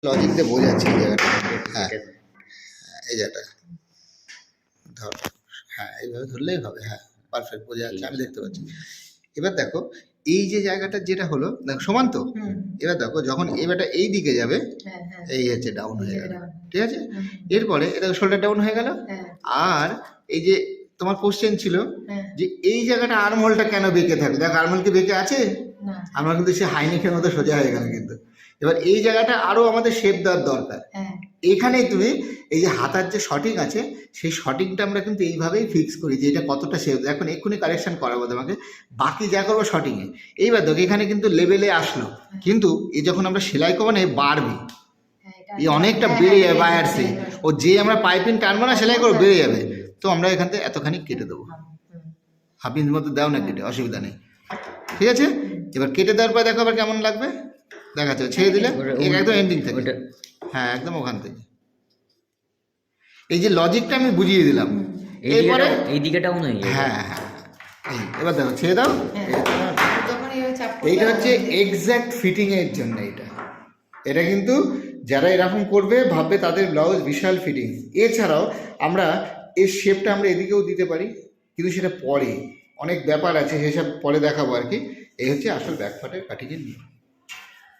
Logic দিয়ে বোঝাচ্ছি এই জায়গাটা। হ্যাঁ, এই জায়গাটা ধর, হ্যাঁ এইভাবে ধরলেই হবে। হ্যাঁ, পারফেক্ট বোঝা যাচ্ছে, আমি দেখতে পাচ্ছি। এবার দেখো এই যে জায়গাটা যেটা হলো, দেখো সমান তো। এবার দেখো যখন এবারটা এই দিকে যাবে, এই হচ্ছে ডাউন হয়ে গেল, ঠিক আছে। এরপরে এটা শোল্ডার ডাউন হয়ে গেল। আর এই যে তোমার কোশ্চেন ছিল যে এই জায়গাটা আর্মহোলটা কেন বেঁকে থাকবে, দেখো আর্মহোল কি বেঁকে আছে? আমরা কিন্তু সে হাইনেকের মতো সোজা হয়ে গেল। কিন্তু এবার এই জায়গাটা আরো আমাদের শেপ দেওয়ার দরকার। এখানে তুমি এই যে হাতার যে শটিং আছে, সেই শটিংটা আমরা কিন্তু এইভাবেই ফিক্স করি যে এটা কতটা শেপ। এখন এক্ষুনি কারেকশন করাবো তোমাকে, বাকি যা করবো শটিংয়ে। এইবার দেখো এখানে কিন্তু লেভেলে আসলো, কিন্তু এই যখন আমরা সেলাই করবো না এ বাড়বে, এই অনেকটা বেড়ে যাবে বায়ার্সে। ও যে আমরা পাইপিং টানবো না সেলাই করবো বেড়ে যাবে। তো আমরা এখান থেকে এতখানি কেটে দেবো, হাফ ইঞ্চ মতো দাও না কেটে, অসুবিধা নেই, ঠিক আছে। এবার কেটে দেওয়ার পর দেখো আবার কেমন লাগবে, দেখাচ্ছে ছেড়ে দিলে একদম এন্ডিং থেকে। হ্যাঁ একদম ওখান থেকে। এই যে লজিকটা আমি বুঝিয়ে দিলাম, এরপরে এই দিকেটাও নয়। হ্যাঁ হ্যাঁ, এবার দেখো ছেড়ে দাও। এইটা হচ্ছে এক্স্যাক্ট ফিটিং এর জন্য। এটা কিন্তু যারা এরকম করবে ভাববে তাদের ব্লাউজ বিশাল ফিটিং। এছাড়াও আমরা এর শেপটা আমরা এদিকেও দিতে পারি, কিন্তু সেটা পরে অনেক ব্যাপার আছে, সেসব পরে দেখাবো আর কি। এই হচ্ছে আসল ব্যাক পার্টের কাটিংয়ের নিয়ম।